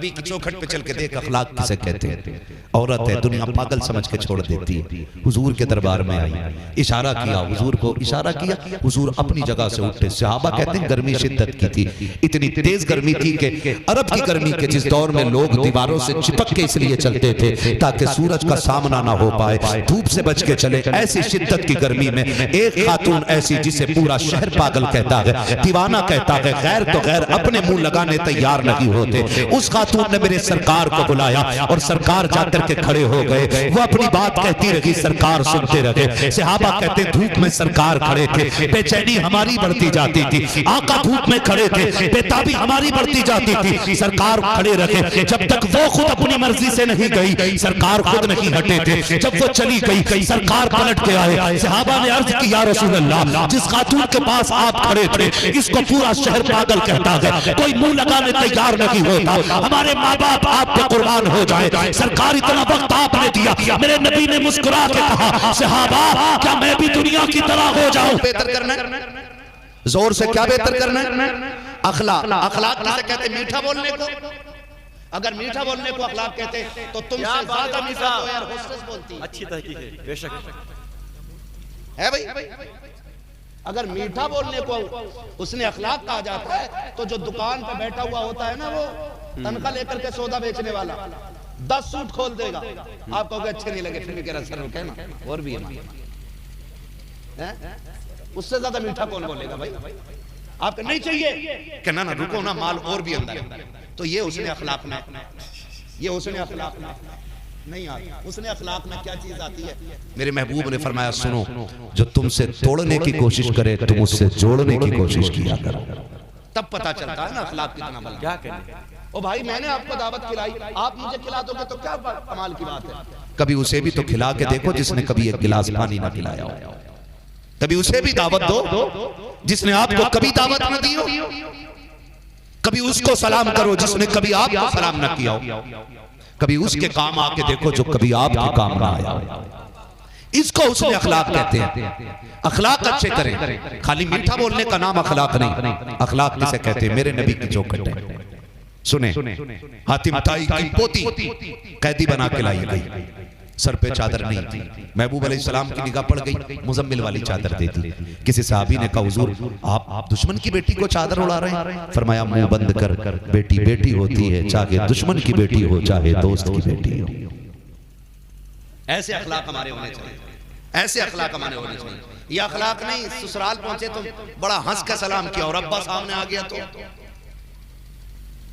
नबी की चौखट पे चल के देख अखलाक किसे कहते हैं। औरत है, दुनिया पागल समझ के छोड़ देती है। हुजूर के दरबार में आई, इशारा किया, हुजूर को इशारा किया, हुजूर अपनी जगह से उठे। सहाबा कहते हैं गर्मी शिद्दत की थी, इतनी तेज गर्मी थी कि अरब की गर्मी के जिस दौर में लोग दीवारों से चिपक के इसलिए चलते थे ताकि सूरज का सामना ना हो पाए, धूप से बच के चले। ऐसी शिद्दत की गर्मी में एक खातून ऐसी जिसे पूरा शहर पागल कहता है, दीवाना कहता है, गैर तो गैर अपने मुंह लगाने तैयार नहीं होते, उस खातून ने मेरे सरकार को बुलाया और सरकार जाकर के खड़े हो गए। वो अपनी बात कहती रही, सरकार सुनते रहे। सहाबा कहते धूप में सरकार खड़े थे, बेचैनी हमारी बढ़ती जाती थी। आका धूप में खड़े थे, बेताबी हमारी बढ़ती जाती थी। सरकार खड़े रहे जब तक वो खुद अपनी मर्जी से नहीं गई, सरकार खुद नहीं हटे थे। जब वो चली गई, सरकार पलट के आए। सहाबा ने अर्ज की, या रसूल अल्लाह, जिस खातून के पास आप खड़े थे इसको पूरा शहर पागल कहता है, कोई मुंह लगाने तैयार नहीं होता। हमारे माँ बाप आप पे कुर्बान हो जाए। सरकार इतना वक्त आपने दिया। मेरे नबी ने मुस्कुरा के कहा, सहाबा क्या मैं भी दुनिया की तरह हो जाऊं? बेहतर करना है, जोर से क्या बेहतर करना है? अखलाक। अखलाक किसे कहते? मीठा बोलने को। अगर मीठा बोलने को अखलाक कहते तो तुमसे ज्यादा मीठा तो यार होस्टेस बोलती है। अच्छी तहकीक है, बेशक है भाई। अगर मीठा बोलने को उसने अखलाक कहा जाता है तो जो दुकान पे बैठा हुआ होता है ना, वो तनख्वाह लेकर के सौदा बेचने वाला 10 सूट खोल देगा, आप कहोगे अच्छे नहीं लगे, फिर भी कह रहा सर कहना और भी है। उससे ज्यादा मीठा कौन बोलेगा भाई? आपको नहीं चाहिए कि ना ना रुको ना, माल और भी अंदर। तो ये उसने अखलाक में, ये उसने अखलाक में नहीं आता। उसने अखलाक में क्या चीज आती है? मेरे महबूब ने फरमाया, सुनो, जो तुमसे तोड़ने की कोशिश करे तुम उससे जोड़ने की कोशिश किया करो, तब पता चलता है ना अखलाक कितना बड़ा। क्या करें? ओ भाई, मैंने आपको दावत खिलाई, आप मुझे खिला दोगे तो क्या कमाल की बात है। कभी उसे भी तो खिला के देखो जिसने कभी एक गिलास पानी ना पिलाया हो। कभी उसे भी दावत दो जिसने आपको कभी दावत न दी हो। कभी उसको सलाम करो जिसने कभी आपको सलाम न किया हो। कभी उसके काम आके देखो जो कभी आपके काम ना आया। इसको उसने अखलाक कहते हैं। अखलाक अच्छे करें, खाली मीठा बोलने का नाम अखलाक नहीं। अखलाक किसे कहते हैं? मेरे नबी की चौखट है। सुने, हातिम ताई की पोती कैदी बना के लाई गई, सर पे चादर नहीं थी। महबूब अलैहिस्सलाम की निगाह पड़ गई, मुजम्मिल वाली चादर दे दी। किसी सहाबी ने कहा, हुजूर आप दुश्मन की बेटी को चादर उड़ा रहे हैं। फरमाया, मुंह बंद कर, बेटी बेटी होती है, चाहे दुश्मन की बेटी हो चाहे दोस्त की बेटी हो। ऐसे अखलाक हमारे होने चाहिए, ऐसे अखलाक हमारे होने चाहिए। ये अखलाक नहीं ससुराल पहुंचे तो बड़ा हंस का सलाम किया और अब्बा सामने आ गया तो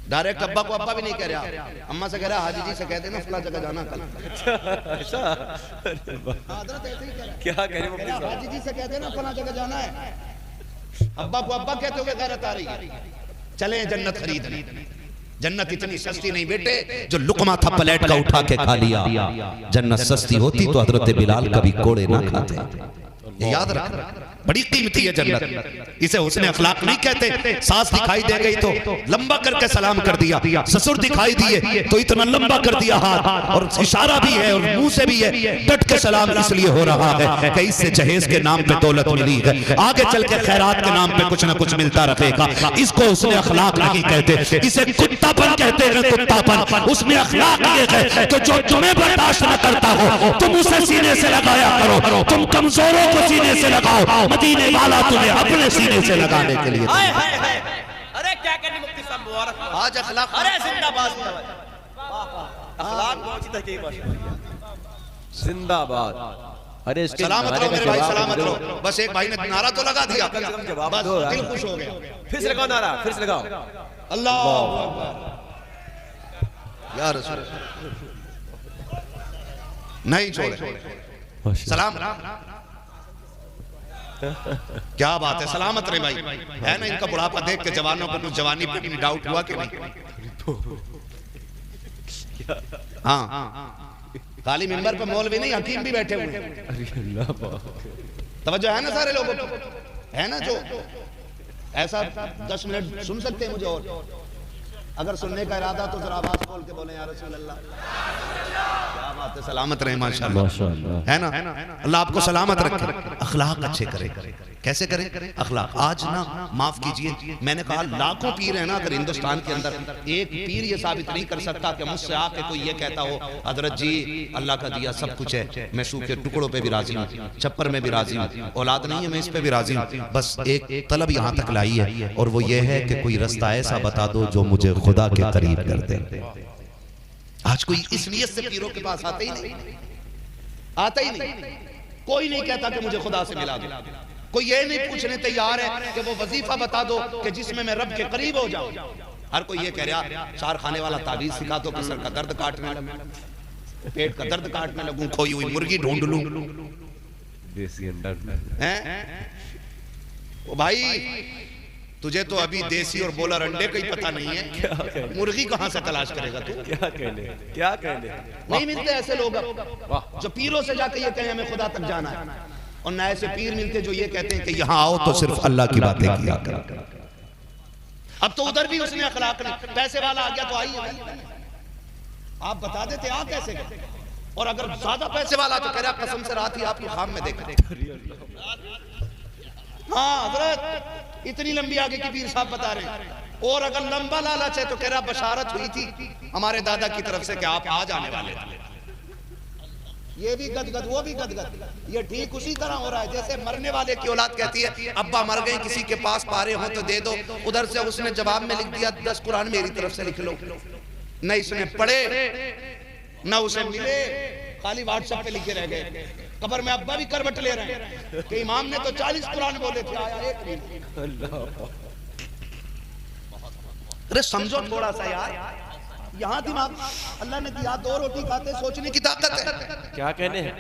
डायरेक्ट अब्बा को अब्बा भी नहीं कह रहा, अम्मा से कह रहा, हाजी जी से कहते ना फला जगह जाना कल। ऐसा क्या कह रहे हो? हाजी जी से कहते ना फला जगह जाना है। अब्बा को अब्बा कहते हुए गैरत आ रही है। चले जन्नत खरीदने। जन्नत इतनी सस्ती नहीं बेटे, जो लुकमा था प्लेट का उठा के खा लिया। जन्नत सस्ती होती तो हजरत बिलाल कभी कोड़े ना खाते। ये याद रखना, बड़ी कीमती है जन्नत। इसे उसने अखलाक नहीं कहते। सास दिखाई दे गई तो लंबा करके सलाम कर दिया, ससुर दिखाई दिए तो इतना लंबा कर दिया हाथ, और इशारा भी है और मुंह से भी है। डट के सलाम इसलिए हो रहा है कि इससे जहेज के नाम पे दौलत मिली है, आगे चल के खैरात के नाम पे कुछ ना कुछ मिलता रहेगा। इसको उसने अखलाक नहीं कहते, इसे कुत्तापन कहते हैं। कुत्तापन उसने अखलाक ये है कि जो तुम्हें बर्दाश्त न करता हो तुम उसे सीने से लगाया करो। तुम कमजोरों को सीने से लगाओ, मदीने वाला तुम्हें अपने सीने से लगाने के लिए। अरे क्या करनी मुफ्ती साहब मुबारक। आज अखलाक, अरे जिंदाबाद, अखलाक पहुंची तक यही बात। जिंदाबाद। अरे इसके सलामत रहो मेरे भाई, सलामत रहो। बस एक भाई ने नारा तो लगा दिया, बस दिल खुश हो गया। फिर से लगाओ नारा, फिर से लगाओ, अल्लाह या रसूल। नहीं छोड़े सलाम। क्या बात है, सलामत रहे भाई। है ना, इनका बुढ़ापा देख के जवानों को कुछ जवानी पे भी डाउट हुआ कि नहीं? हाँ, खाली मिंबर पे मौलवी नहीं, हकीम भी बैठे हुए हैं। तवज्जो है ना सारे लोगों को? है ना, जो ऐसा 10 मिनट सुन सकते हैं मुझे, और अगर सुनने का इरादा तो जरा आवाज खोल के बोले या रसूल अल्लाह। सलामत रहे माशाअल्लाह, है ना। अल्लाह आपको सलामत रखे, अखलाक अच्छे करे। कैसे करें अखलाक? आज ना माफ कीजिए, मैंने कहा लाखों पीर है ना, अगर हिंदुस्तान के अंदर एक पीर ये साबित नहीं कर सकता कि मुझसे आके कोई ये कहता हो हजरत जी अल्लाह का दिया सब कुछ है, मैं सूखे टुकड़ों पे भी राजी हूँ, छप्पर में भी राजी हूँ, औलाद नहीं है मैं इस पे भी राजी हूँ, बस एक तलब यहाँ तक लाई है और वो ये है कि कोई रास्ता ऐसा बता दो जो मुझे खुदा के करीब कर दे। आज कोई इस नियत से पीरों के पास आता ही नहीं, आता ही नहीं। कोई नहीं कहता कि मुझे खुदा से मिला दो, कोई ये नहीं पूछने तैयार है कि वो वजीफा बता दो कि जिसमें मैं रब के करीब हो जाऊं। हर कोई ये कह रहा चार खाने वाला ताबीज सिखा दो कि सर का दर्द काटने लगूं, पेट का दर्द काटने लगूं, खोई हुई मुर्गी ढूंढ लूं, देसी अंडा हैं? ओ भाई तुझे तो अभी देसी और बॉलर अंडे का ही पता नहीं है, मुर्गी कहां से तलाश करेगा तू? क्या कहने, क्या कहने। नहीं मिलते ऐसे लोग जो पीरों से जाके ये कहें हमें खुदा तक जाना है, और न ऐसे पीर मिलते जो ये कहते हैं कि यहाँ आओ तो सिर्फ अल्लाह की बातें किया करो। अब तो उधर भी उसने अखलाक नहीं, पैसे वाला आ गया तो आइए आप बता देते आ कैसे गए, और अगर ज्यादा पैसे वाला तो कह रहा कसम से रात ही आपकी ख्वाब में देखा। हाँ हजरत इतनी लंबी आगे की पीर साहब बता रहे हैं, और अगर लंबा लालच है तो कह रहा बशारत हुई थी हमारे दादा की तरफ से कि आप आ जाने वाले थे। ये भी गदगद वो भी गदगद, ये ठीक उसी तरह हो रहा है जैसे मरने वाले की औलाद कहती है अब्बा मर गए किसी के पास पारे हो तो दे दो, उधर से उसने जवाब में लिख दिया 10 कुरान मेरी तरफ से लिख लो, न इसने पढ़े न उसे मिले, खाली व्हाट्सएप पे लिखे रह गए। कब्र में अब्बा भी करवट ले रहे हैं कि इमाम ने तो 40 कुरान बोले थे, आया एक नहीं। अरे समझो थोड़ा सा यार, यहाँ दिमाग अल्लाह ने दिया, 2 रोटी खाते सोचने की ताकत है। क्या कहने हैं,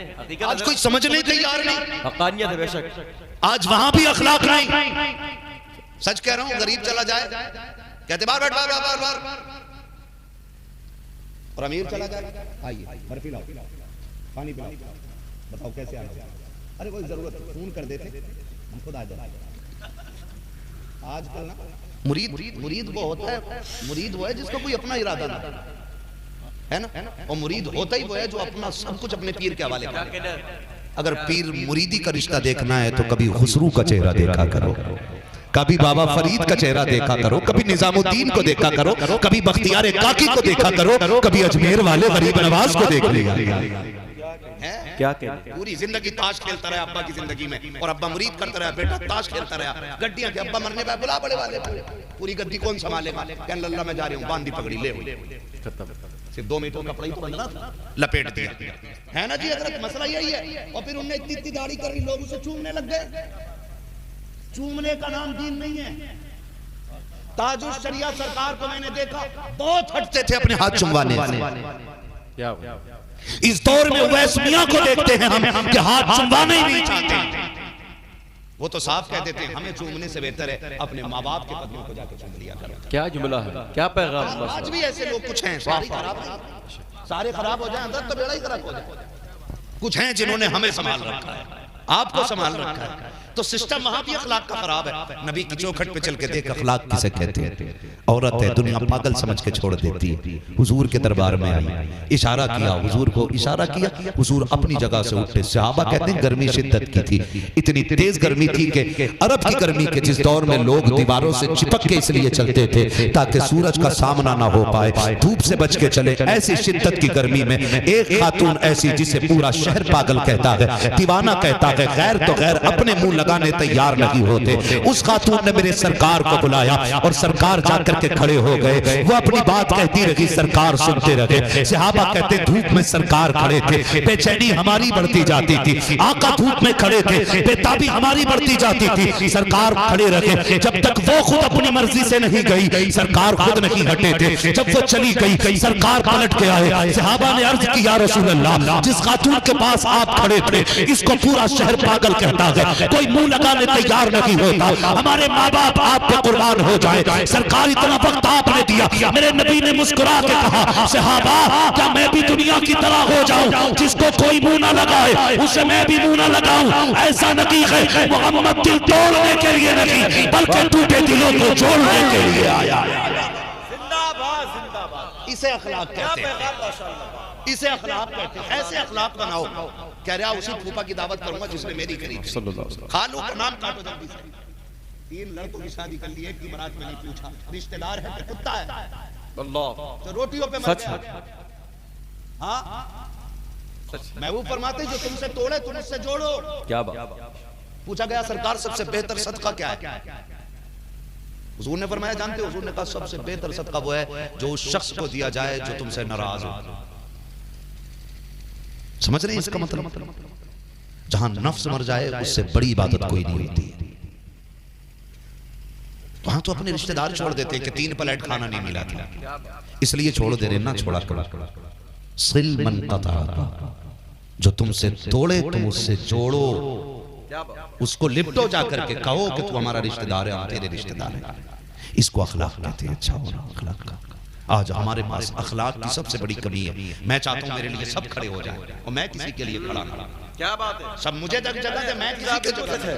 आज कोई समझने तैयार नहीं, हक़ानियत है बेशक, आज वहां भी अखलाक नहीं। सच कह रहा हूं, गरीब चला जाए कहते बार बार बार बार बार, और अमीर चला जाए आइए बर्फी लाओ पानी पिलाओ, बताओ कैसे आना, अरे कोई जरूरत फोन कर देते हम खुद आ जाए। आजकल ना मुरीद वो होता है, मुरीद वो है जिसका कोई अपना इरादा ना है ना, और मुरीद होता ही वो है जो अपना सब कुछ अपने पीर के हवाले करे। अगर पीर मुरीदी का रिश्ता देखना है तो कभी खुसरू का चेहरा देखा करो, कभी बाबा फरीद का चेहरा देखा करो, कभी निजामुद्दीन को देखा करो, कभी बख्तियार काकी को देखा करो, कभी अजमेर वाले गरीब नवाज को देख लिया। क्या कहने, पूरी जिंदगी ताश खेलता रहा अब्बा की जिंदगी में, और अब्बा मुरीद करता रहा, बेटा ताश खेलता रहा, गड्डियां के अब्बा मरने पर बुला बड़े वाले, पूरी गद्दी कौन संभालेगा, कहने अल्लाह मैं जा रही हूँ, बांधी पकड़ी ले सिर्फ 2 मीटर कपड़ा ही तो बंधना था, लपेट दिया, है ना जी हजरत, मसला यही है। और फिर उनने इतनी दाढ़ी कर ली, लोग उसे चूमने लग गए। चूमने का नाम दीन नहीं है। ताजुल शरिया सरकार को मैंने देखा बहुत हटते थे अपने हाथ चुमवाने से। इस दौर में उवैस मियां को देखते हैं हम कि हाथ चुमवाने ही नहीं चाहते, वो तो साफ कह देते हैं हमें चूमने से बेहतर है अपने माँ बाप के कदमों को जाकर चूम लिया करो। क्या जुमला है, क्या पैगाम। आज भी ऐसे लोग कुछ हैं, सारे खराब हो जाए अंदर तो बेड़ा ही खराब हो जाए। कुछ हैं जिन्होंने हमें संभाल रखा है, आपको संभाल रखा है, तो सिस्टम वहां भी अखलाक का खराब है। नबी की चौखट पे चल के देख अखलाक किसे कहते हैं। औरत है दुनिया पागल समझ के छोड़ देती है, हुजूर के दरबार में आई, इशारा किया, हुजूर को इशारा किया, हुजूर अपनी जगह से उठे। सहाबा कहते हैं गर्मी शिद्दत की थी, इतनी तेज गर्मी थी कि अरब की गर्मी के जिस दौर में लोग दीवारों से चिपक के इसलिए चलते थे ताकि सूरज का सामना ना हो पाए, धूप से बच के चले। ऐसी शिद्दत की गर्मी में एक खातून ऐसी जिसे पूरा शहर पागल कहता है, दीवाना कहता है, गैर तो गैर अपने मुंह लगाने तैयार नहीं होते, उस खातून ने मेरे सरकार को बुलाया और सरकार जाकर के खड़े हो गए। वो अपनी बात कहती रही, सरकार सुनते रहे। सहाबा कहते धूप में सरकार खड़े थे, बेचैनी हमारी बढ़ती जाती थी। आका धूप में खड़े थे, बेताबी हमारी बढ़ती जाती थी। सरकार खड़े रहे, जब तक वो खुद अपनी मर्जी से नहीं गई सरकार खुद नहीं हटे थे। जब वो चली गई सरकार पलट के आए। सहाबा ने अर्ज की, या रसूल अल्लाह, जिस खातून के पास आप खड़े थे इसको पूरा शहर पागल कहता है, कोई मुंह लगाने तैयार नहीं होता, हमारे माँ बाप आप पे कुर्बान हो जाए। सरकार इतना वक्त आपने दिया। मेरे नबी ने मुस्कुरा के कहा, सहाबा क्या मैं भी दुनिया की तरह हो जाऊं, जिसको कोई मुंह ना लगाए उसे मैं भी मुंह ना लगाऊं। ऐसा नहीं है मोहम्मद दिल तोड़ने के लिए नहीं बल्कि टूटे दिलों को जोड़ने के लिए आया। जिंदाबाद जिंदाबाद। इसे अखलाक क्या कहते हैं, पैगाम माशाअल्लाह। इसे अखलाक कहते हैं। ऐसे अखलाक बनाओ। कह रहा उसी फूफा की दावत करूंगा जिसने मेरी करी थी। खालू का नाम काटो जल्दी से। 3 लड़कों की शादी कर ली, एक की बारात में नहीं पूछा, रिश्तेदार है कि कुत्ता है? अल्लाह तो रोटियों पे मर सच गया। हाँ, महबूब फरमाते जो तुमसे तोड़े तुम उससे जोड़ो। क्या बात। पूछा गया सरकार सबसे बेहतर सदका क्या है? हुजूर ने फरमाया जानते हो? हुजूर ने कहा सबसे बेहतर सदका वो है जो उस शख्स को दिया जाए जो तुमसे नाराज हो। समझ रहे हैं इसका मतलब? जहां नफ्स मर जाए उससे बड़ी इबादत कोई नहीं होती। वहां तो अपने रिश्तेदार छोड़ देते हैं कि 3 प्लेट खाना नहीं मिला था, इसलिए छोड़ दे रहे ना, छोड़ा करो। सिल मन कता, जो तुमसे तोड़े तुम उससे जोड़ो, उसको लिपटो जाकर के, कहो कि तू हमारा रिश्तेदार है, हम तेरे रिश्तेदार हैं। इसको अखलाक कहते हैं। अच्छा होना अखलाक का। आज हमारे पास अखलाक की सबसे बड़ी कमी है। मैं चाहता हूं मेरे लिए सब खड़े हो जाएं और मैं किसी के लिए खड़ा ना। क्या बात है। सब मुझे जगह दे, मैं किसी के जगह है,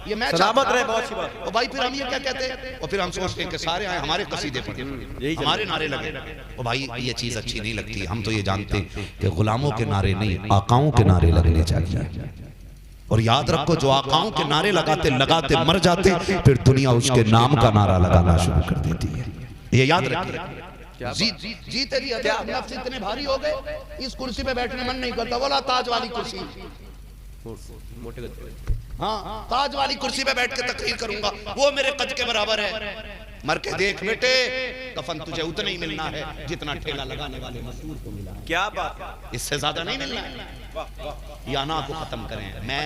ये मैं सलामत रहे। बहुत अच्छी बात। और भाई फिर हम ये क्या कहते हैं, और फिर हम सोचते हैं कि सारे आए हमारे कसीदे पढ़े, हमारे नारे लगे। और भाई ये चीज अच्छी नहीं लगती। हम तो ये जानते कि गुलामों के नारे नहीं, आकाओं के नारे लगने चाहिए। और याद रखो जो आकाओं के नारे लगाते लगाते मर जाते, फिर दुनिया उसके नाम का नारा लगाना शुरू कर देती है। ये याद रखिए। जी तेरी नफ्स इतने भारी हो गए, इस कुर्सी पे बैठने मन नहीं करता। बोला ताज वाली कुर्सी, हाँ ताज वाली कुर्सी पे बैठ के तकरीर करूंगा, वो मेरे कद के बराबर है। मर के देख बेटे, कफन तुझे उतना ही मिलना है जितना ठेला लगाने वाले मजदूर को मिला। क्या बात। इससे ज्यादा नहीं मिलना है। या ना को खत्म करें, मैं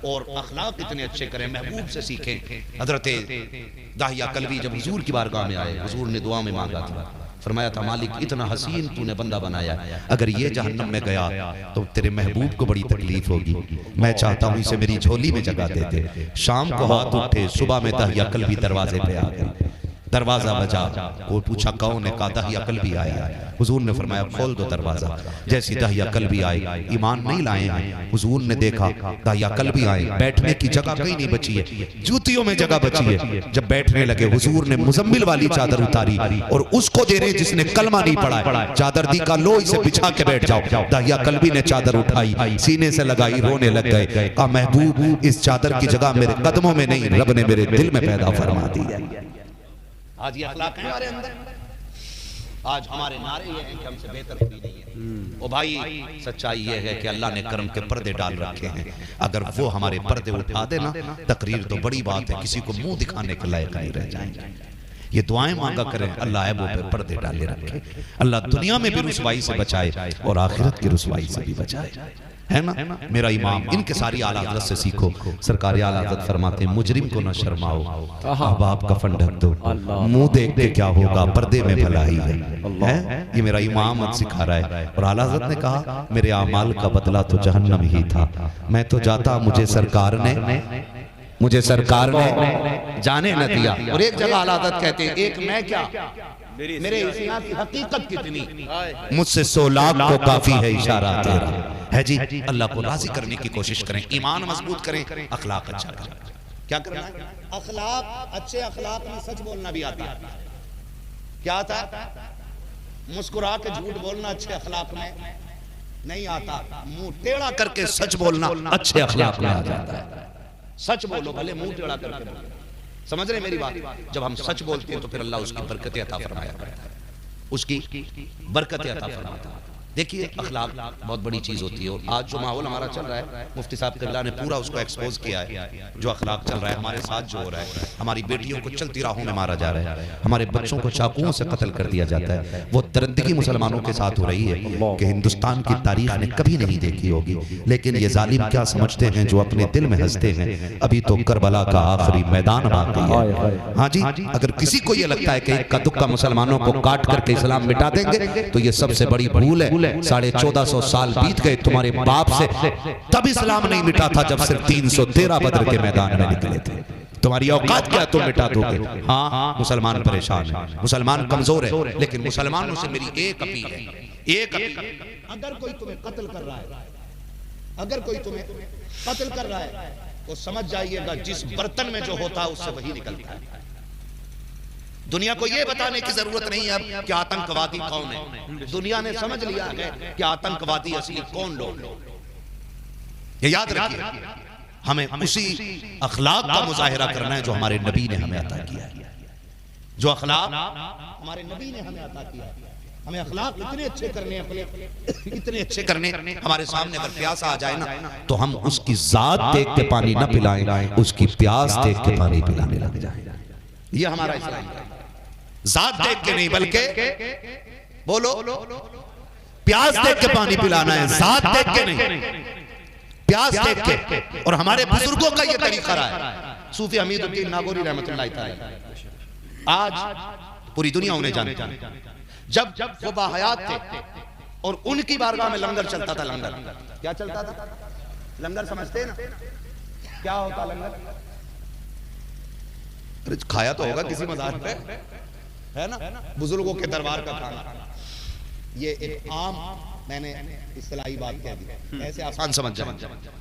और अखलाक इतने अच्छे करें, महबूब से सीखें। हजरत दाहिया कल्बी जब हुजूर की बारगाह में आए, हुजूर ने दुआ में मांगा था, फरमाया था मालिक इतना हसीन तूने बंदा बनाया, अगर ये जहन्नम में गया तो तेरे महबूब को बड़ी तकलीफ होगी। मैं चाहता हूँ इसे मेरी झोली में जगह दे दे। शाम को हाथ उठे, सुबह में दाहिया कल्बी दरवाजे पे आ गई। दरवाजा बजा, वो पूछा कौन है? कहा दाहिया कल्बी आया। हुजूर ने फरमाया खोल दो दरवाजा। जैसी दाहिया कल्बी आए, ईमान नहीं लाए हैं, हुजूर ने देखा दाहिया कल्बी आए, बैठने की जगह कहीं नहीं बची है, जूतियों में जगह बची है। जब बैठने लगे हुजूर ने मुजम्मिल वाली चादर उतारी और उसको दे रहे जिसने कलमा नहीं पढ़ा। चादर दी का लो इसे बिछा के बैठ जाओ। दाहिया कल्बी ने चादर उठाई, सीने से लगाई, रोने लग गए। कहा महबूब इस चादर की जगह मेरे कदमों में नहीं, रब ने मेरे दिल में पैदा फरमा दी है। आज ये अखलाक है हमारे अंदर। आज हमारे नारे ये हैं कि हमसे बेहतर कोई नहीं है। ओ भाई सच्चाई ये है कि अल्लाह ने कर्म के पर्दे डाल रखे हैं। अगर वो हमारे पर्दे उठा देना, तकरीर तो बड़ी बात है, किसी को मुंह दिखाने के लायक नहीं रह जाएंगे। ये दुआएं मांगा करें, अल्लाह ऐबों पे पर्दे डाले रखे, अल्लाह दुनिया में भी रुसवाई से बचाए और आखिरत की रुसवाई से भी बचाए, है ना। मेरा इमाम, इनके सारी आला हज़रत से सीखो। सरकारी आला हज़रत फरमाते हैं मुजरिम को न शर्माओ, अहबाब का फन ढक दो, मुंह देख के क्या होगा, पर्दे में भलाई है। ये मेरा इमाम सिखा रहा है। और आला हज़रत ने कहा मेरे आमाल का बदला तो जहन्नम ही था, मैं तो जाता मुझे सरकार ने जाने न दिया। और एक जगह आला हज़रत कहते हैं एक मैं क्या, मेरे इस्लाम की हकीकत कितनी, मुझसे 100 लाख को काफी है इशारा तेरा है जी। अल्लाह को राजी करने की कोशिश करें, ईमान मजबूत करें, अखलाक अच्छा करें। क्या करना है? अखलाक, अच्छे अखलाक में सच बोलना भी आता है। क्या आता है? मुस्कुरा के झूठ बोलना अच्छे अखलाक में नहीं आता। मुंह टेढ़ा करके सच बोलना अच्छे अखलाक में आ जाता है। सच बोलो, भले मुंह टेढ़ा करके बोलो। समझ रहे मेरी बात? जब हम सच बोलते हैं तो फिर अल्लाह उसकी बरकतें अता फरमाया करता है, उसकी बरकतें अता फरमाता है। देखिए अखलाक बहुत बड़ी चीज होती है। और आज जो माहौल हमारा चल रहा है, मुफ्ती साहब किबला ने पूरा उसको एक्सपोज किया है। जो अखलाक चल रहा है हमारे साथ, जो हो रहा है, हमारी बेटियों को चलती राहों में मारा जा रहा है, हमारे बच्चों को चाकुओं से कत्ल कर दिया जाता है, वो दरिंदगी मुसलमानों के साथ हो रही है कि हिंदुस्तान की तारीख ने कभी नहीं देखी होगी। लेकिन ये जालिम क्या समझते हैं जो अपने दिल में हंसते हैं, अभी तो करबला का आखिरी मैदान बाकी है। हाँ जी, अगर किसी को ये लगता है कि इक्का दुक्का मुसलमानों को काट करके इस्लाम मिटा देंगे तो ये सबसे बड़ी भूल है। 1450 साल बीत गए तुम्हारे बाप से, तब इस्लाम नहीं मिटा था जब सिर्फ 313 बदर के मैदान में निकले थे। तुम्हारी औकात क्या, तुम मिटा दोगे? हाँ, मुसलमान परेशान है, मुसलमान कमजोर है, लेकिन मुसलमानों से मेरी एक अपील है, एक अपील, अगर कोई तुम्हें कत्ल कर रहा है, अगर कोई तुम्हें कत्ल कर रहा है तो समझ जाइएगा जिस बर्तन में जो होता है उससे वही निकलता है। दुनिया को यह बताने की जरूरत नहीं है अब कि आतंकवादी कौन है। दुनिया ने समझ लिया है कि आतंकवादी असली कौन लोग। ये याद रखिए, हमें उसी अखलाक का मुजाहिरा करना है जो हमारे नबी ने हमें अता किया है। जो अखलाक हमारे नबी ने हमें अता किया है, हमें अखलाक इतने अच्छे करने, अपने इतने अच्छे करने, हमारे सामने अगर प्यासा आ जाए ना तो हम उसकी जात देख के पानी ना पिलाएं, उसकी प्यास देख के पानी पिलाने लग जाए। ये हमारा इस्लाम है। जात देख के नहीं, बल्कि बोलो प्यास देख के पानी पिलाना है, जात देख के नहीं, प्यास देख के। और हमारे बुजुर्गों का यह तरीका रहा है। सूफी हमीदुद्दीन नागौरी रहमतुल्लाह तआला, आज पूरी दुनिया उन्हें जानती है। जब वो बाहयात थे और उनकी बारगाह में लंगर चलता था। लंगर क्या चलता था? लंगर समझते हैं ना क्या होता लंगर? अरे खाया तो होगा किसी मज़ार पे, है ना, बुजुर्गों के दरबार का खाना। ये एक आम, मैंने इस्तिलाही बात कह दी, ऐसे आसान समझ जाए।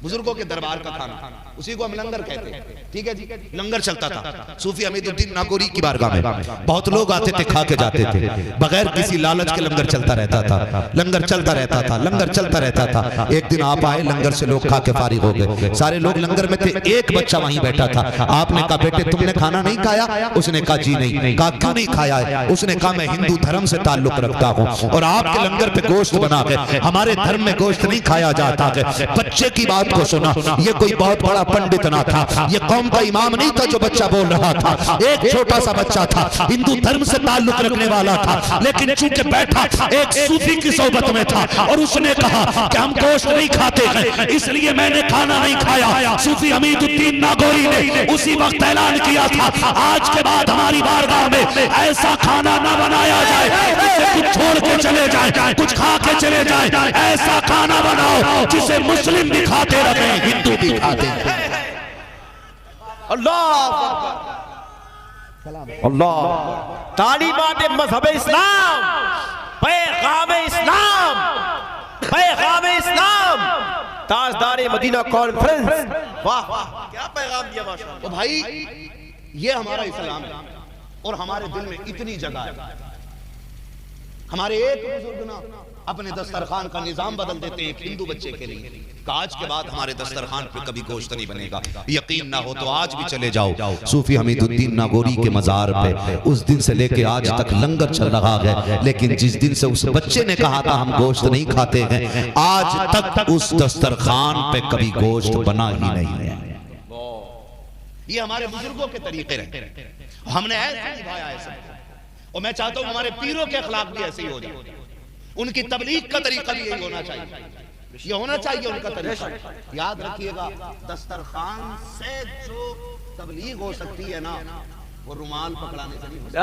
बुजुर्गों के दरबार का खाना, उसी को हम लंगर कहते हैं। ठीक है जी, लंगर चलता था। सूफी हमीदुद्दीन नागौरी की बारगाह में बहुत लोग आते थे, खा के जाते थे, बगैर किसी लालच के लंगर चलता रहता था, लंगर चलता रहता था, लंगर चलता रहता था। एक दिन आप आए, लंगर से लोग खा के फारिग हो गए, सारे लोग लंगर में थे, एक बच्चा वहीं बैठा था। आपने कहा बेटे तुमने खाना नहीं खाया? उसने कहा जी नहीं। कहा क्यों नहीं खाया है? उसने कहा मैं हिंदू धर्म से ताल्लुक रखता हूँ और आपके लंगर पे गोश्त बना के, हमारे धर्म में गोश्त नहीं खाया जाता है। बच्चे की बात को सुना, ये कोई बहुत बड़ा पंडित ना था, ये कौम का इमाम नहीं था जो बच्चा बोल रहा था। एक छोटा सा बच्चा था, हिंदू धर्म से ताल्लुक रखने वाला था, लेकिन चूंकि बैठा एक सूफी की सोबत में था और उसने कहा कि हम गोश्त नहीं खाते हैं, इसलिए मैंने खाना नहीं खाया। सूफी हमीदुद्दीन नागौरी ने उसी वक्त ऐलान किया था, आज के बाद हमारी बारगाह में ऐसा खाना ना बनाया जाए जिसे कुछ छोड़ के चले जाए, कुछ खा के चले जाए। ऐसा खाना बनाओ जिसे मुस्लिम भी खाते रहे, हिंदू भी खाते रहे। अल्लाह अल्लाह। तालीमात मज़हब इस्लाम, पैगाम इस्लाम, पैगाम इस्लाम, ताजदार मदीना कॉन्फ्रेंस। वाह क्या पैगाम दिया माशाअल्लाह। तो भाई ये हमारा इस्लाम है और हमारे दिल में इतनी जगह है। हमारे एक बुजुर्ग ना अपने दस्तरखान का निजाम बदल देते हैं एक हिंदू बच्चे के लिए। आज के बाद हमारे दस्तरखान पे कभी गोश्त नहीं बनेगा। यकीन ना हो तो आज भी चले जाओ सूफी हमीदुद्दीन नागौरी के मजार पे, उस दिन से लेके आज तक लंगर चल रहा है। लेकिन जिस दिन से उस बच्चे ने कहा था हम गोश्त नहीं खाते हैं, आज तक उस दस्तरखान पे कभी गोश्त बना ही नहीं है। ये हमारे बुजुर्गों के तरीके रहे, हमने ऐसे निभाया ऐसे। और मैं चाहता हूं हमारे पीरों के अखलाक भी ऐसे ही हो जाए, उनकी तबलीग का तरीका भी यही होना चाहिए, ये होना चाहिए उनका तरीका। याद रखिएगा, दस्तरखान से जो तबलीग हो सकती है ना, वो रुमाल पकड़ाने से नहीं हो सकती।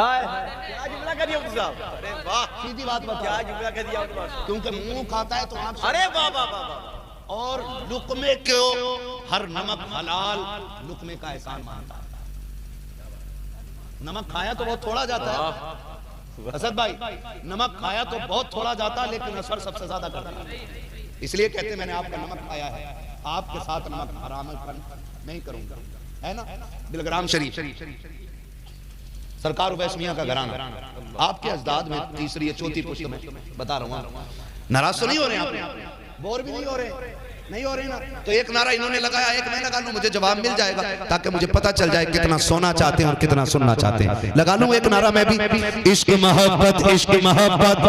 क्या जुमला कर दिया साहब, अरे वाह, सीधी बात बता, क्या जुमला कर दिया, क्योंकि मुंह खाता है तो आप, अरे वाह वाह वाह। और लुकमे क्यों, हर नमक हलाल लुकमे का एहसान मानता है। नमक खाया तो बहुत थोड़ा जाता है असद भाई, नमक खाया तो बहुत थोड़ा जाता है, लेकिन असर सबसे ज्यादा करता है। इसलिए कहते हैं मैंने आपका नमक खाया है, आपके साथ नमक हराम नहीं करूंगा, है ना। बिलग्राम शरीफ सरकार उवैस मियां का घराना, आपके अजदाद में तीसरी या चौथी पुश्त में बता रहा हूँ। नाराज तो नहीं हो रहे आप, बोर भी नहीं हो रहे, नहीं हो रहे ना। तो एक नारा इन्होंने लगाया, एक मैं लगा लूं, मुझे जवाब मिल जाएगा, ताकि मुझे पता चल जाए कितना सोना चाहते हैं और कितना सुनना चाहते हैं। लगा लूं एक नारा मैं भी, इश्क मोहब्बत, इश्क मोहब्बत,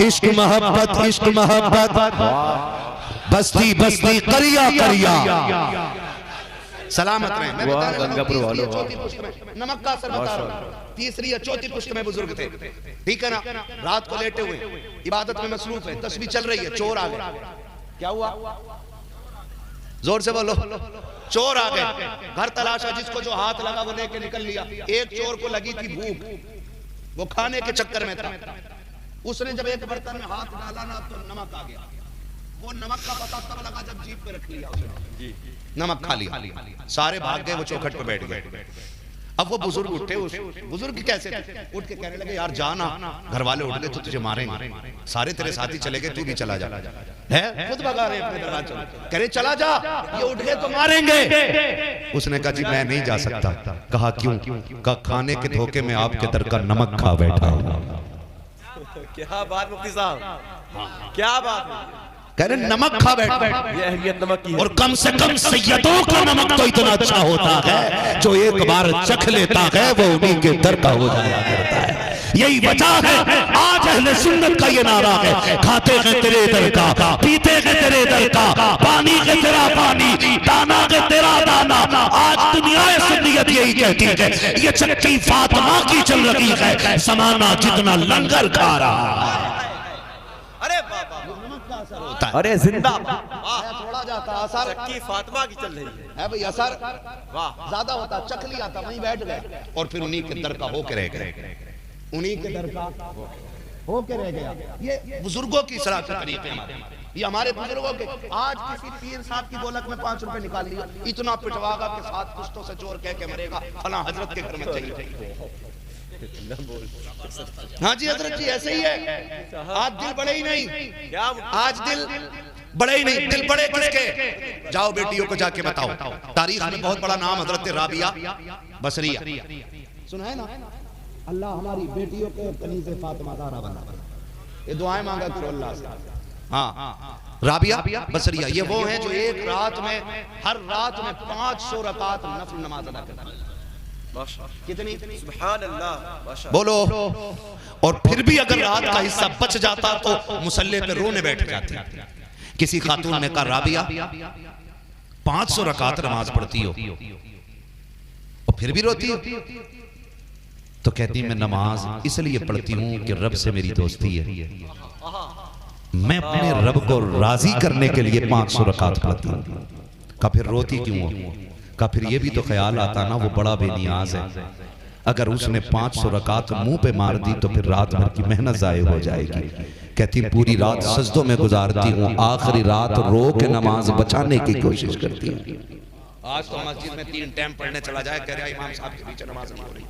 इश्क मोहब्बत, इश्क मोहब्बत, बस्ती बस्ती करिया करिया, सलामत रहे। मैं बता रहा हूं चौथी पुश्त में नमक का असर बता रहा हूं। तीसरी या चौथी पुश्त में बुजुर्ग थे, ठीक है ना, रात को लेटे हुए इबादत में मसरूफ है, तस्बीह चल रही है, चोर आ गए। क्या हुआ, जोर से बोलो, चोर आ गए, घर तलाशा, जिसको जो हाथ लगा वो लेके निकल लिया। एक चोर को लगी थी भूख, वो खाने के चक्कर में था, उसने जब एक बर्तन में हाथ डाला ना तो नमक आ गया। वो नमक का पता तब लगा जब जीभ पे रख लिया उसने, नमक खा लिया, सारे भाग गए, वो चौखट पे बैठ गए। अब वो बुजुर्ग उठे, उस बुजुर्ग कैसे उठ के कहने लगे यार जा ना, घर वाले उठ गए तो तुझे मारेंगे, सारे तेरे साथी चले गए, तू भी चला जा। है खुद भगा रहे अपने दरबार चले, कह रहे चला जा, ये उठ गए तो मारेंगे। उसने कहा जी मैं नहीं जा सकता। कहा क्यों? कहा खाने के धोखे में आपके दर का नमक खा बैठा हूं। क्या बात मुफ्ती साहब, क्या बात है। कह रहे नमक खा बैठा, ये अहमियत नमक की है। और कम से कम सैयदों का नमक तो इतना अच्छा होता है जो एक बार चख लेता है वो उन्हीं के दर का हो जाया करता है। यही वजह है आज अहले सुन्नत का ये नारा है, खाते हैं तेरे दर का, पीते हैं तेरे दर का, पानी के तेरा पानी, दाना के तेरा दाना। आज दुनिया सुन्नियत यही कहती है, ये चक्की फातिमा की चल रही है, समाना जितना लंगर खा रहा है। अरे बाबा, होता है। अरे जिंदा थोड़ा जाता असर चक्की फातिमा की चल रही है भाई, असर वाह ज्यादा होता, चख लिया था, वहीं बैठ गए और फिर उन्हीं के दर का होके रह गए, उन्हीं के दर का होके रह गया। ये बुजुर्गों की सलाह के तरीके हमारे, ये हमारे बुजुर्गों के। आज किसी पीर साहब की गोलक में 5 रुपए निकाल लिया, इतना पिटवागा के 7 पुश्तों से चोर कह के मरेगा, फला हजरत के घर में चाहिए। हाँ जी हजरत जी ऐसे ही है। आज दिल बड़े ही नहीं, क्या आज दिल बड़े ही नहीं, दिल बड़े किसके? जाओ बेटियों को जाके बताओ, तारीख में बहुत बड़ा नाम हजरत राबिया बसरिया सुना है ना। अल्लाह हमारी बेटियों को कनीज़े फातिमा ज़हरा बना, ये दुआएं मांगा करो अल्लाह से। हाँ राबिया बसरिया ये वो हैं जो एक रात में, हर रात में 500 रकात नफल नमाज अदा करते हैं। कितनी? सुभान अल्लाह, बोलो। और फिर भी अगर रात का हिस्सा बच जाता तो मुसल्ले पे रोने बैठ जाती। किसी खातून ने कहा राबिया 500 रकात नमाज पढ़ती हो और फिर भी रोती हो? तो कहती मैं नमाज इसलिए पढ़ती हूँ कि रब से मेरी दोस्ती है, मैं अपने रब को राजी करने के लिए 500 रकात पढ़ती हूँ। का फिर रोती क्यों हो? का फिर ये भी तो ख्याल आता ना वो बड़ा बेनियाज है, अगर उसने 500 रकात मुंह पे मार दी तो फिर रात भर की मेहनत जाये हो जाएगी। कहती पूरी रात सजदों में गुजारती हूँ, आखिरी रात रो के नमाज बचाने की कोशिश करती हूँ। आज तो मस्जिद में 3 टाइम पढ़ने चला जाए, कह रहा इमाम साहब के पीछे नमाज नहीं हो रही,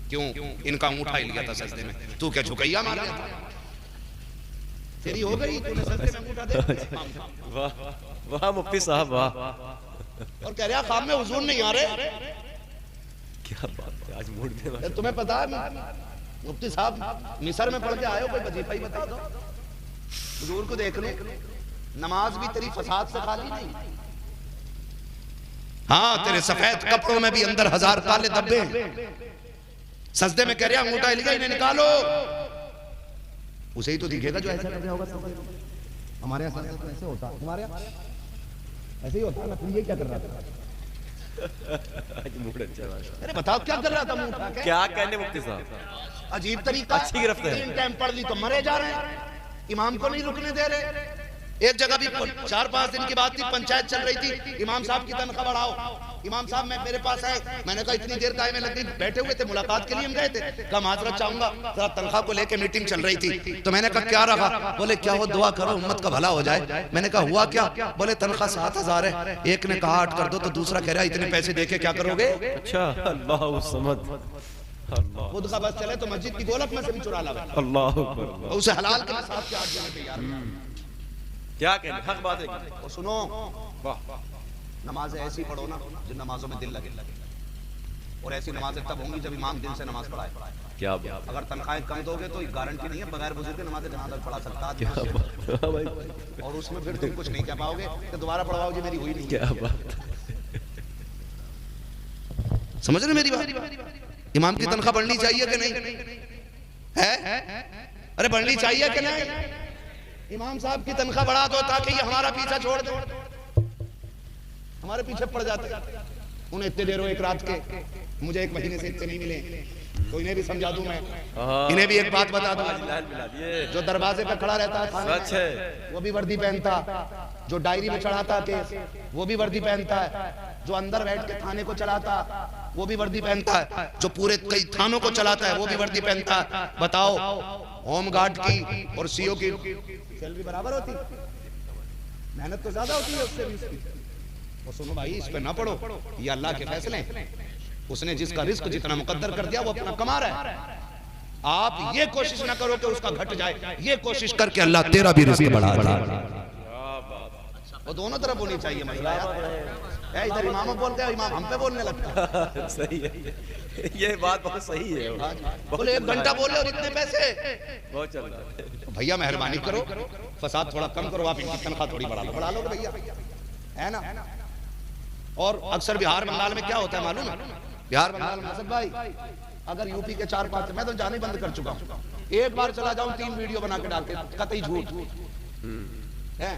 क्यों? इनका अंगूठा ही लिया था सजदे में, तू क्या झुकैया मार लिया था? तेरी हो गई, तूने सजदे में अंगूठा दे। वाह वाह मुफ्ती साहब वाह। और कह रहा खाम में हुजूर नहीं आ रहे। क्या बात है, आज मूड में। तुम्हें पता है मुफ्ती साहब मिस्र में पढ़ के आए हो, कोई वजीफा ही बता दो हुजूर को देखने। नमाज भी तेरी फसाद से खाली नहीं, हाँ तेरे सफेद कपड़ों में भी अंदर 1000 काले धब्बे हैं। सजदे में कह रहा अंगूठा हिल गया, इन्हें निकालो। उसे ही तो दिखेगा जो ऐसा कर रहा होगा। हमारे यहाँ ऐसे होता, तुम्हारे यहाँ ऐसे ही होता ना। ये क्या कर रहा था? आज मूड अच्छा है। अरे बताओ क्या कर रहा था? मुंह उठा के क्या कहने मुफ्ती साहब, अजीब तरीका। अच्छी गिरफ्त है। 3 टाइम पढ़ ली तो मरे जा रहे हैं, इमाम को नहीं रुकने दे रहे। एक जगह भी 4-5 दिन की बात थी, पंचायत चल रही थी, इमाम साहब की तनख्वाह बढ़ाओ। इमाम साहब मैं मेरे पास आए, मैंने कहा इतनी देर काहे में लग गई? बैठे हुए थे, मुलाकात के लिए हम गए थे। कहा माजरत चाहूंगा, जरा तनख्वाह को लेके मीटिंग चल रही थी। तो मैंने कहा क्या रहा? बोले क्या हो दुआ करो उम्मत का भला हो जाए। मैंने कहा हुआ क्या? बोले तनख्वाह 7000 है। एक ने कहा 8 कर दो, तो दूसरा कह रहा इतने पैसे देके क्या करोगे? अच्छा अल्लाह समद, खुद का बस चले तो मस्जिद की गोलक में से भी चुरा ला, अल्लाह उसे हलाल के साथ के 8 जाने तैयार। क्या कहने, हक बात है। और सुनो, नमाज ऐसी पढ़ो ना जिन नमाजों में दिल लगे, और ऐसी नमाजें तब होंगी जब इमाम दिल से नमाज पढ़ाए। क्या बात। अगर तनख्वाहें कम दोगे तो गारंटी नहीं है बगैर बुजुर्ग के नमाज जनाजा पढ़ा सकता है, और उसमें फिर तुम कुछ नहीं कह पाओगे कि दोबारा पढ़वाओगे मेरी हुई नहीं। क्या बात, समझ रहे मेरी बात? इमाम की तनख्वाह बढ़नी चाहिए कि नहीं है? अरे बढ़नी चाहिए कि नहीं? इमाम साहब की तनख्वाह बढ़ा दो ताकि ये हमारा पीछा छोड़ दो। हमारे पीछे पड़ जाते, उन्हें इतने देर हो एक रात के, मुझे 1 महीने से इतने नहीं मिले, तो इन्हें भी समझा दूं मैं। इन्हें भी एक बात बता दूं, जो दरवाजे पे खड़ा रहता है वो भी वर्दी पहनता, जो डायरी में चढ़ाता केस वो भी वर्दी पहनता है, जो अंदर बैठ के थाने को चलाता वो भी वर्दी पहनता है, जो पूरे कई थानों को चलाता है वो भी वर्दी पहनता है। बताओ होम गार्ड की और सीओ की सैलरी बराबर होती? मेहनत तो ज्यादा होती है उससे भी। और सुनो भाई, इस पे ना पढ़ो, ये अल्लाह के फैसले हैं। उसने जिसका रिस्क जितना मुकद्दर कर दिया वो अपना कमा रहा है। आप ये कोशिश ना करो कि उसका घट जाए, ये कोशिश करके अल्लाह तेरा भी रिस्क बढ़ा दे। वो दोनों तरफ होनी चाहिए मसला यार। इधर इमाम बोलते हैं, इमाम हम पे बोलने लगता है। सही है, ये बात बहुत सही है। बोले 1 घंटा बोले और इतने पैसे बहुत चल रहा है। भैया मेहरबानी करो, फसाद थोड़ा कम करो, आप इनकी तनख्वाह थोड़ी बढ़ा लो भैया, है ना। और अक्सर बिहार बंगाल में क्या होता है मालूम है? बिहार बंगाल में असद भाई, अगर यूपी के 4-5, मैं तो जाने बंद कर चुका हूँ, एक बार चला जाऊं 3 वीडियो बना के डालते, कतई झूठ है।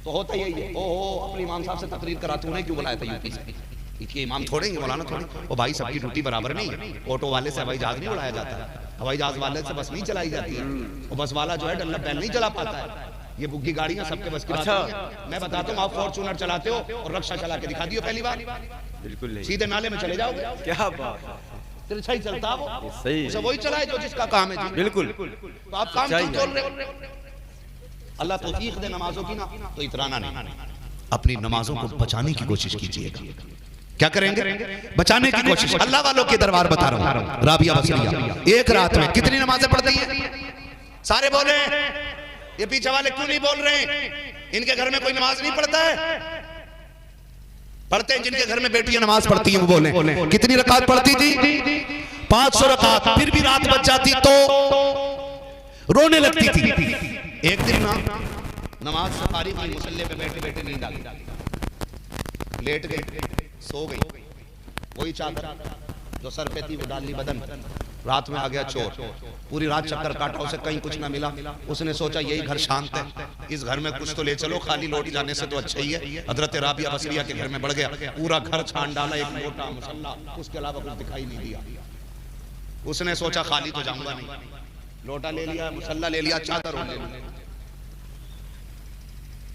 तो होता यही है, ओहो अपने इमाम साहब से तकरीर कराते, उन्हें क्यों बुलाया था यूपी से? इनके इमाम थोड़े ही, मौलाना थोड़े। ओ भाई सबकी ड्यूटी बराबर नहीं है। ऑटो वाले से हवाई जहाज नहीं उड़ाया जाता है, हवाई जहाज वाले से बस नहीं चलाई जाती है, और बस वाला जो है डल्ला बैल नहीं चला पाता है। ये बुग्गी गाड़ियां सबके बस की बात नहीं है। मैं बताता हूँ, आप फॉर्च्यूनर चलाते हो और रक्षा चला के दिखा दियो पहली बार, बिल्कुल नहीं, सीधे नाले में चले जाओगे। क्या बात है, तिरछा ही चलता वो, सही उसे वही चलाए जो जिसका काम है जी। बिल्कुल। तो आप काम क्यों तोड़ रहे हो? अल्लाह तौफीक दे नमाजों की ना, तो इतराना नहीं। अपनी नमाजों को बचाने की कोशिश कीजिएगा। क्या करेंगे? बचाने की कोशिश। अल्लाह वालों के दरबार बता रहा हूँ। राबिया बसरिया एक रात में कितनी नमाजें पढ़ती है? सारे बोले, ये पीछे वाले क्यों नहीं बोल रहे? इनके घर में कोई नमाज नहीं पढ़ता है? पढ़ते हैं, जिनके घर में बेटियां नमाज पढ़ती हैं वो बोले। कितनी रकात पढ़ती थी? 500 रकात। फिर भी रात बच जाती तो रोने लगती थी। एक दिन ना नमाज से फारिग हुई, मुसल्ले पे बैठे बैठे नींद आ गई, लेट गई, सो गई। वही चादर जो सर पे थी वो डाल ली बदन। रात में आ गया चोर, पूरी रात चक्कर काटा, उसे कहीं कुछ ना मिला। उसने सोचा यही घर शांत है, इस घर में कुछ तो ले चलो, खाली लौट जाने से तो अच्छा ही है। हजरत राबिया बसरिया के घर में बढ़ गया, पूरा घर छान डाला, एक मोटा मुसल्ला, उसके अलावा कुछ दिखाई नहीं दिया। उसने सोचा खाली तो जाऊंगा नहीं, लोटा ले लिया, मुसल्ला ले लिया, चादर ले ली।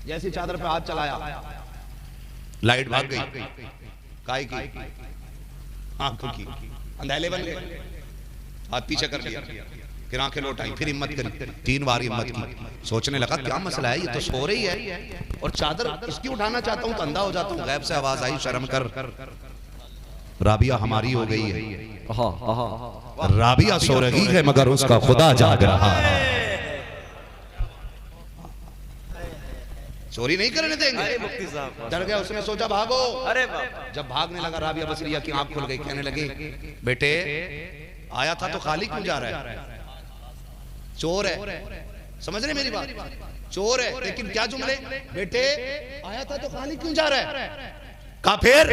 जैसी चादर पे हाथ चलाया, लाइट भाग गई। काय की? आंखों की, अंधेले बन गए। हाथ पीछे कर लिया, फिर आंखें लौटाई, फिर हिम्मत करी, 3 बार हिम्मत की। सोचने लगा क्या मसला है, ये तो सो रही है और चादर इसकी उठाना चाहता हूं तो अंधा हो जाता हूं। गैब से आवाज आई, शर्म कर, राबिया हमारी हो गई है। राबिया सो रही है मगर उसका खुदा जाग रहा है। चोरी नहीं करने देंगे। अरे मुफ्ती साहब डर गया, उसने सोचा भागो। अरे बाबा, जब भागने लगा, राबिया बसरिया की आंख खुल गई। कहने लगी, बेटे आया था तो खाली क्यों जा रहा है? चोर है, समझ रहे मेरी बात? चोर है, लेकिन क्या जुमले? बेटे आया था तो खाली क्यों जा रहा है? कहा फिर?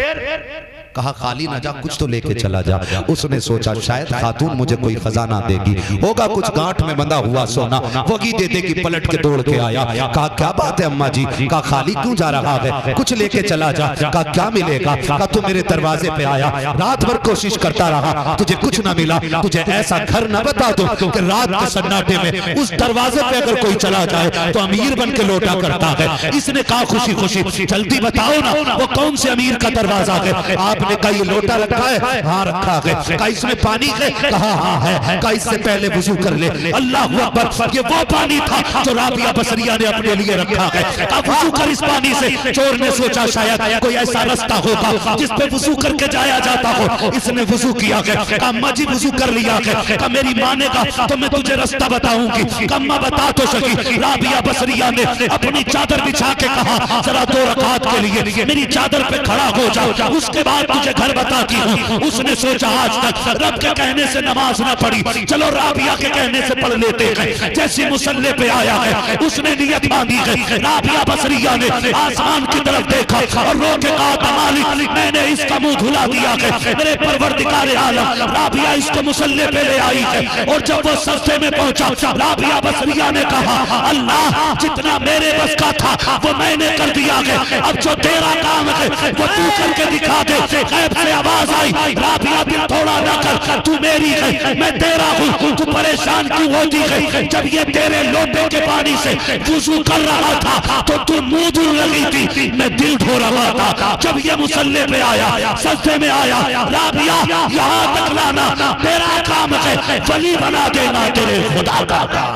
कहा खाली ना जा, कुछ तो लेके चला जा। उसने सोचा शायद खातून मुझे कोई खजाना देगी, होगा कुछ गांठ में बंधा हुआ सोना, वही दे देगी। पलट के दौड़ के आया, कहा क्या बात है अम्मा जी? कहा खाली क्यों जा रहा है, कुछ लेके चला जा। कहा क्या मिलेगा? कहा तू मेरे दरवाजे पे आया, रात भर कोशिश करता रहा, तुझे कुछ ना मिला, तुझे ऐसा घर ना बता दो कि रात के सन्नाटे में उस दरवाजे पे अगर कोई चला जाए तो अमीर बन के लौटा करता है। इसने कहा खुशी खुशी, जल्दी बताओ ना वो कौन से अमीर का दरवाजा है? आपने कहा ये लोटा रखा है? हाँ रखा है। कहा इसमें पानी है? कहा हाँ है। कहा इससे पहले वुजू कर ले। अल्लाह अकबर, ये वो पानी था जो राबिया बसरिया ने अपने लिए रखा है। कहा वुजू कर इस पानी से। चोर ने सोचा शायद कोई ऐसा रास्ता होगा जिस पे वुजू करके जाया जाता हो। इसने वुजू किया है। कहा अम्मा जी वुजू कर लिया है। कहा मेरी माँ ने कहा तो मैं तुझे रास्ता बताऊंगी। अम्मा बता तो सही। राबिया बसरिया ने अपनी चादर बिछा के कहा जरा 2 रकात के लिए मेरी चादर पे खड़ा हो जा, उसके बाद तुझे घर बताती हूँ। उसने सोचा आज तक रब के कहने से नमाज ना पढ़ी, चलो राबिया के कहने से पढ़ लेते हैं। जैसे मुसल्ले पे आया है उसने नियत बांधी है। राबिया बसरिया ने आसमान की तरफ देखा और रो के कहा मालिक मैंने इसका मुंह धुला दिया है, मेरे परवरदिगार आलम। राबिया इसको मुसल्ले पे ले आई है और जब वो सस्ते में पहुंचा, राबिया बसरिया ने कहा अल्लाह जितना मेरे बस का था वो मैंने कर दिया है, अब जो तेरा काम है वो तू करके दिखा दे। गैब से आवाज आई, राबिया दिल थोड़ा ना कर, तू मेरी है मैं तेरा हूँ, तू परेशान क्यों होती है? जब ये तेरे लोटे के पानी से वुजू कर रहा था तो तू मुंह धुल लगी थी, मैं दिल धो रहा था। जब ये मुसल्ले पे आया, सजदे में आया, राबिया यहाँ तक लाना तेरा काम है, वली बना देना तेरे खुदा का काम।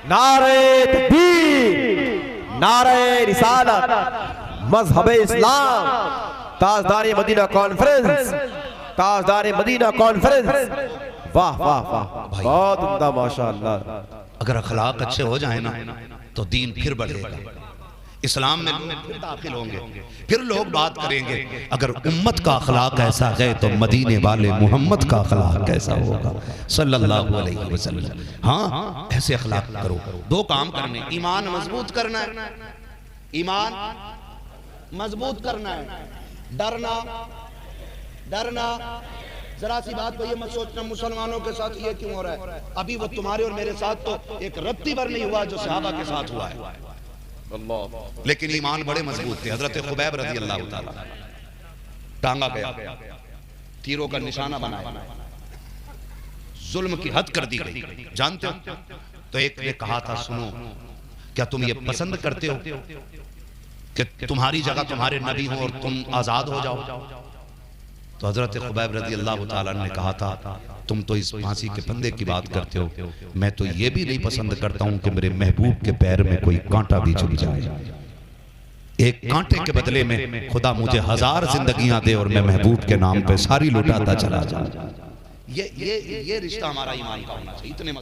नारे तकबीर, नारे रिसालत, मजहब इस्लाम, ताजदारी मदीना कॉन्फ्रेंस ताजदार मदीना कॉन्फ्रेंस। वाह वाह वाह, बहुत उम्दा माशाअल्लाह। अगर अखलाक अच्छे हो जाए ना तो दीन फिर बढ़ेगा, इस्लाम में लोग फिर दाखिल होंगे, फिर लोग बात करेंगे। अगर उम्मत का अखलाक ऐसा है तो मदीने वाले मोहम्मद का अखलाक कैसा होगा सल्लल्लाहु अलैहि वसल्लम। हाँ, ऐसे अखलाक करो। दो काम करने, ईमान मजबूत करना है, ईमान मजबूत करना है, डरना डरना। जरा सी बात को ये मत सोचना मुसलमानों के साथ ये क्यों हो रहा है, अभी वो तुम्हारे और मेरे साथ तो एक रत्ती भर नहीं हुआ जो सहाबा के साथ हुआ है। लेकिन ईमान बड़े मजबूत थे। हजरत खुबैब रज़ी अल्लाह ताला टांगा गया, तीरों का निशाना बनाया, जुल्म की हद कर दी गई, जानते हो। तो एक ने कहा था, सुनो, क्या तुम ये पसंद करते हो कि तुम्हारी जगह तुम्हारे नबी हो और तुम आजाद हो जाओ? तो हजरत खुबैब रज़ी अल्लाह ताला ने कहा था, तुम तो इस फांसी के फंदे की बात करते हो, मैं तो ये भी नहीं पसंद करता हूं कि मेरे महबूब के पैर में कोई कांटा भी चुभ जाए। एक कांटे के बदले में खुदा मुझे 1000 जिंदगियां दे और मैं महबूब के नाम पे सारी लुटाता चला जाऊं। ये रिश्ता हमारा ईमान का होना चाहिए। इतने